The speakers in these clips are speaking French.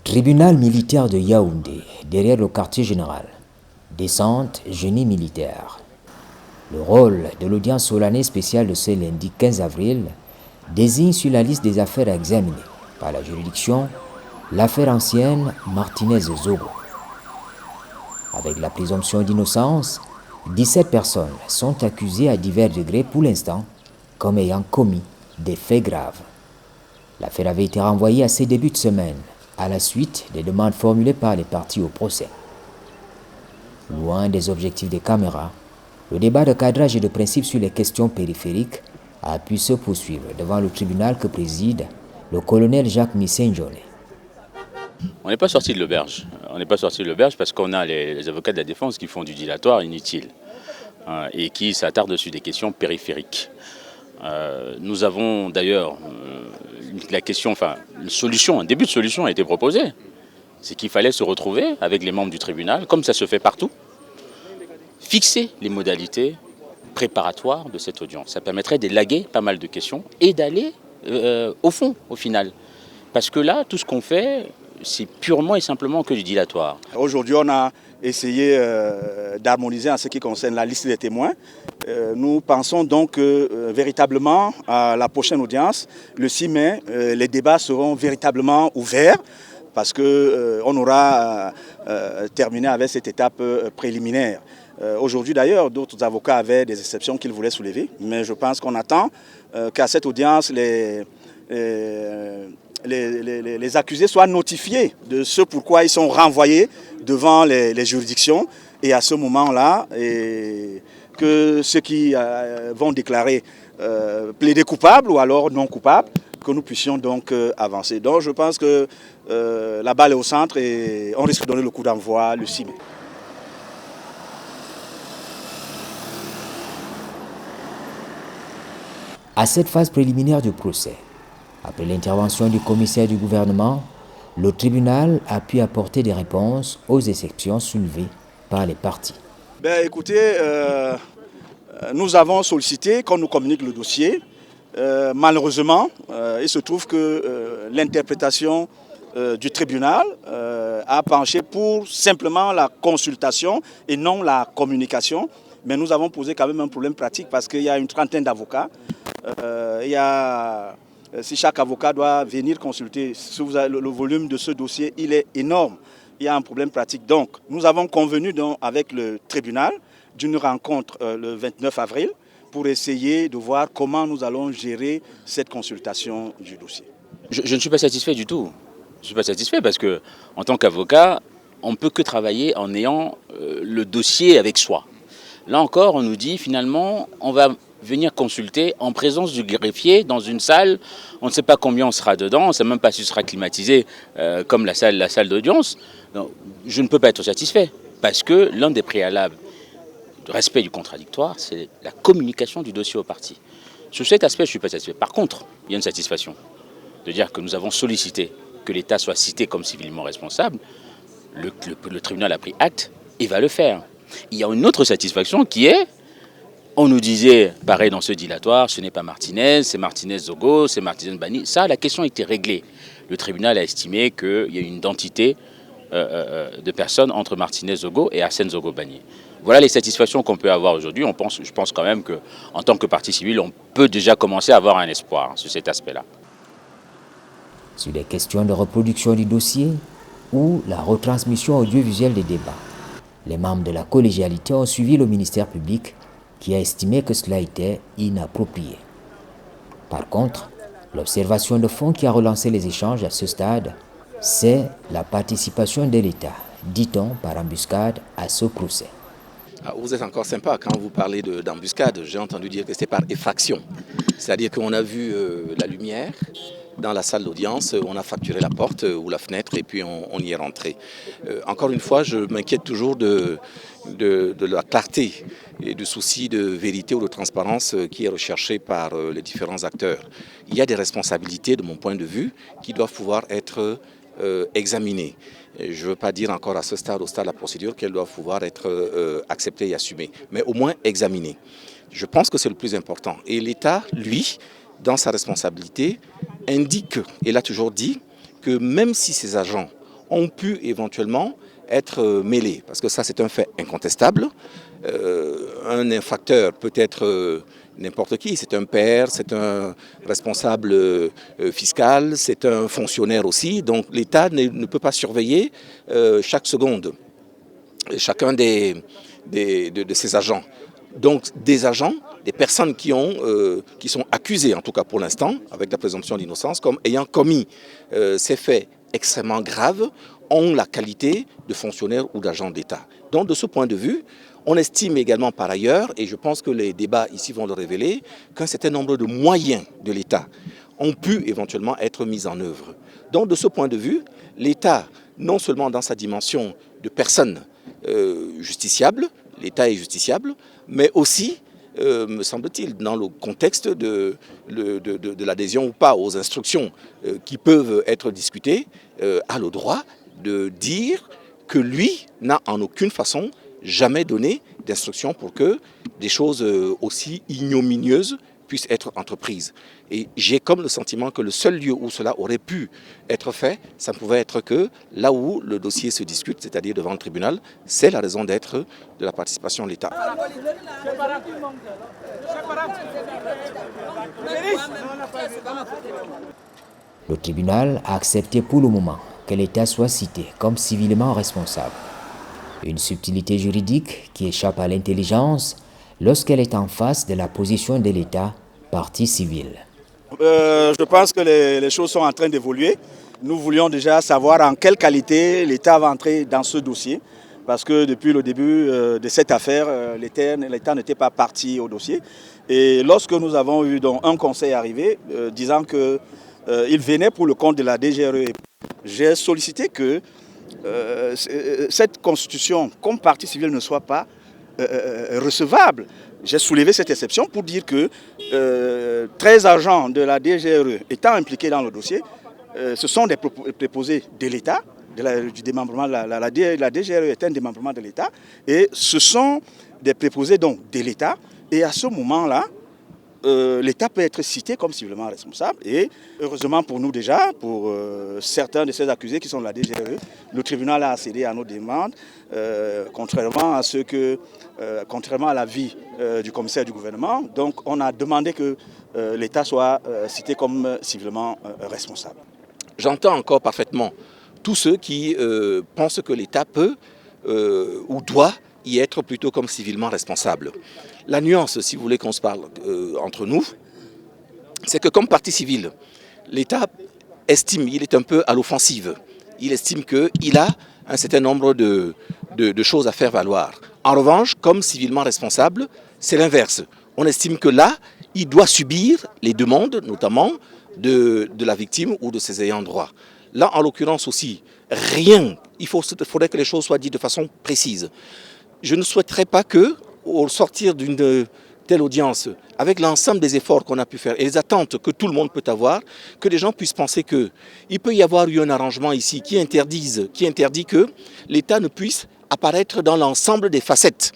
Tribunal militaire de Yaoundé, derrière le quartier général. Descente, génie militaire. Le rôle de l'audience solennelle spéciale de ce lundi 15 avril désigne sur la liste des affaires à examiner par la juridiction l'affaire ancienne Martinez-Zogo. Avec la présomption d'innocence, 17 personnes sont accusées à divers degrés pour l'instant comme ayant commis des faits graves. L'affaire avait été renvoyée à ses débuts de semaine à la suite des demandes formulées par les parties au procès. Loin des objectifs des caméras, le débat de cadrage et de principe sur les questions périphériques a pu se poursuivre devant le tribunal que préside le colonel Jacques Missenjone. On n'est pas sorti de l'auberge. On n'est pas sorti de l'auberge parce qu'on a les avocats de la défense qui font du dilatoire inutile et qui s'attardent sur des questions périphériques. Nous avons d'ailleurs la question, une solution, un début de solution a été proposé. C'est qu'il fallait se retrouver avec les membres du tribunal, comme ça se fait partout, fixer les modalités préparatoires de cette audience. Ça permettrait d'élaguer pas mal de questions et d'aller au fond, au final. Parce que là, tout ce qu'on fait, c'est purement et simplement que du dilatoire. Aujourd'hui, on a essayé d'harmoniser en ce qui concerne la liste des témoins. Nous pensons donc que véritablement, à la prochaine audience, le 6 mai, les débats seront véritablement ouverts parce qu'on aura terminé avec cette étape préliminaire. Aujourd'hui d'ailleurs, d'autres avocats avaient des exceptions qu'ils voulaient soulever, mais je pense qu'on attend qu'à cette audience, les accusés soient notifiés de ce pourquoi ils sont renvoyés devant les juridictions et à ce moment-là, que ceux qui vont déclarer plaider coupable ou alors non coupable, que nous puissions donc avancer. Donc je pense que la balle est au centre et on risque de donner le coup d'envoi le 6 mai. À cette phase préliminaire du procès, après l'intervention du commissaire du gouvernement, le tribunal a pu apporter des réponses aux exceptions soulevées par les parties. Écoutez, nous avons sollicité qu'on nous communique le dossier. Malheureusement, il se trouve que l'interprétation du tribunal a penché pour simplement la consultation et non la communication. Mais nous avons posé quand même un problème pratique parce qu'il y a une trentaine d'avocats. Si chaque avocat doit venir consulter, si vous avez le volume de ce dossier, il est énorme. Il y a un problème pratique. Donc, nous avons convenu avec le tribunal d'une rencontre le 29 avril pour essayer de voir comment nous allons gérer cette consultation du dossier. Je ne suis pas satisfait du tout. Je ne suis pas satisfait parce qu'en tant qu'avocat, on ne peut que travailler en ayant le dossier avec soi. Là encore, on nous dit finalement, on va venir consulter en présence du greffier dans une salle. On ne sait pas combien on sera dedans, on ne sait même pas si ce sera climatisé comme la salle d'audience. Je ne peux pas être satisfait parce que l'un des préalables de respect du contradictoire, c'est la communication du dossier aux parties. Sur cet aspect, je ne suis pas satisfait. Par contre, il y a une satisfaction de dire que nous avons sollicité que l'État soit cité comme civilement responsable. Le tribunal a pris acte et va le faire. Il y a une autre satisfaction qui est, on nous disait, pareil dans ce dilatoire, ce n'est pas Martinez, c'est Martinez-Zogo, c'est Martinez-Bani. Ça, la question a été réglée. Le tribunal a estimé qu'il y a une identité de personnes entre Martinez-Zogo et Arsène Zogo-Bani. Voilà les satisfactions qu'on peut avoir aujourd'hui. Je pense quand même qu'en tant que partie civile, on peut déjà commencer à avoir un espoir sur cet aspect-là. Sur les questions de reproduction du dossier ou la retransmission audiovisuelle des débats, les membres de la collégialité ont suivi le ministère public qui a estimé que cela était inapproprié. Par contre, l'observation de fond qui a relancé les échanges à ce stade, c'est la participation de l'État, dit-on par embuscade, à ce procès. Vous êtes encore sympa quand vous parlez d'embuscade. J'ai entendu dire que c'est par effraction. C'est-à-dire qu'on a vu la lumière dans la salle d'audience, on a fracturé la porte ou la fenêtre et puis on y est rentré. Encore une fois, je m'inquiète toujours de la clarté et du souci de vérité ou de transparence qui est recherché par les différents acteurs. Il y a des responsabilités, de mon point de vue, qui doivent pouvoir être examinées. Je ne veux pas dire encore à ce stade, au stade de la procédure, qu'elles doivent pouvoir être acceptées et assumées, mais au moins examinées. Je pense que c'est le plus important. Et l'État, lui, dans sa responsabilité, indique, et l'a toujours dit, que même si ces agents ont pu éventuellement être mêlés. Parce que ça, c'est un fait incontestable. Un infracteur peut être n'importe qui. C'est un père, c'est un responsable fiscal, c'est un fonctionnaire aussi. Donc l'État ne peut pas surveiller chaque seconde chacun de ses agents. Donc des agents, des personnes qui sont accusées, en tout cas pour l'instant, avec la présomption d'innocence, comme ayant commis ces faits extrêmement graves, ont la qualité de fonctionnaires ou d'agents d'État. Donc de ce point de vue, on estime également par ailleurs, et je pense que les débats ici vont le révéler, qu'un certain nombre de moyens de l'État ont pu éventuellement être mis en œuvre. Donc de ce point de vue, l'État, non seulement dans sa dimension de personne justiciable, l'État est justiciable, mais aussi, me semble-t-il, dans le contexte de l'adhésion ou pas aux instructions qui peuvent être discutées, a le droit de dire que lui n'a en aucune façon jamais donné d'instructions pour que des choses aussi ignominieuses puissent être entreprises. Et j'ai comme le sentiment que le seul lieu où cela aurait pu être fait, ça ne pouvait être que là où le dossier se discute, c'est-à-dire devant le tribunal. C'est la raison d'être de la participation de l'État. Le tribunal a accepté pour le moment que l'État soit cité comme civilement responsable. Une subtilité juridique qui échappe à l'intelligence lorsqu'elle est en face de la position de l'État, partie civile. Je pense que les choses sont en train d'évoluer. Nous voulions déjà savoir en quelle qualité l'État va entrer dans ce dossier, parce que depuis le début de cette affaire, l'État n'était pas parti au dossier. Et lorsque nous avons eu donc un conseil arrivé disant qu'il venait pour le compte de la DGRE, j'ai sollicité que cette constitution comme partie civile ne soit pas recevable. J'ai soulevé cette exception pour dire que 13 agents de la DGRE étant impliqués dans le dossier, ce sont des préposés de l'État, du démembrement. La DGRE est un démembrement de l'État et ce sont des préposés donc de l'État. Et à ce moment-là, l'État peut être cité comme civilement responsable. Et heureusement pour nous déjà, pour certains de ces accusés qui sont de la DGRE, le tribunal a accédé à nos demandes, contrairement à l'avis du commissaire du gouvernement. Donc on a demandé que l'État soit cité comme civilement responsable. J'entends encore parfaitement tous ceux qui pensent que l'État peut ou doit y être plutôt comme civilement responsable. La nuance, si vous voulez qu'on se parle entre nous, c'est que comme partie civile, l'État estime, il est un peu à l'offensive. Il estime qu'il a un certain nombre de choses à faire valoir. En revanche, comme civilement responsable, c'est l'inverse. On estime que là, il doit subir les demandes, notamment de la victime ou de ses ayants droit. Là, en l'occurrence aussi, rien. Il faudrait que les choses soient dites de façon précise. Je ne souhaiterais pas que, au sortir d'une telle audience, avec l'ensemble des efforts qu'on a pu faire et les attentes que tout le monde peut avoir, que les gens puissent penser qu'il peut y avoir eu un arrangement ici qui interdit que l'État ne puisse apparaître dans l'ensemble des facettes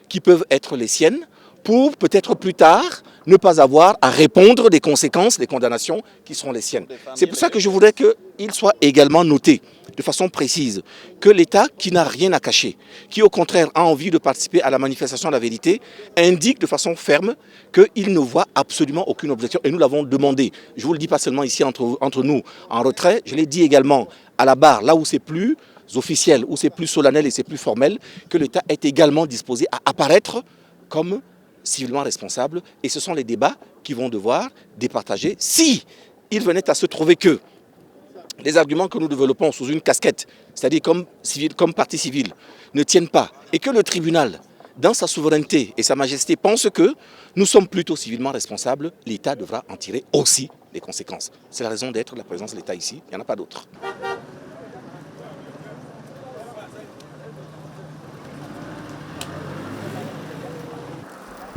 qui peuvent être les siennes pour peut-être plus tard ne pas avoir à répondre des conséquences, des condamnations qui seront les siennes. C'est pour ça que je voudrais qu'il soit également noté de façon précise que l'État, qui n'a rien à cacher, qui au contraire a envie de participer à la manifestation de la vérité, indique de façon ferme qu'il ne voit absolument aucune objection. Et nous l'avons demandé. Je ne vous le dis pas seulement ici entre nous en retrait, je l'ai dit également à la barre, là où c'est plus officiel, où c'est plus solennel et c'est plus formel, que l'État est également disposé à apparaître comme civilement responsable. Et ce sont les débats qui vont devoir départager si il venait à se trouver que les arguments que nous développons sous une casquette, c'est-à-dire comme partie civile, ne tiennent pas et que le tribunal, dans sa souveraineté et sa majesté, pense que nous sommes plutôt civilement responsables, l'État devra en tirer aussi les conséquences. C'est la raison d'être de la présence de l'État ici, il n'y en a pas d'autre.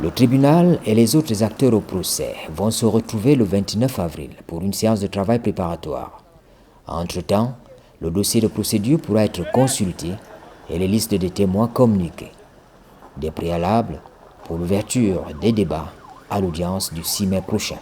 Le tribunal et les autres acteurs au procès vont se retrouver le 29 avril pour une séance de travail préparatoire. Entre-temps, le dossier de procédure pourra être consulté et les listes de témoins communiquées. Des préalables pour l'ouverture des débats à l'audience du 6 mai prochain.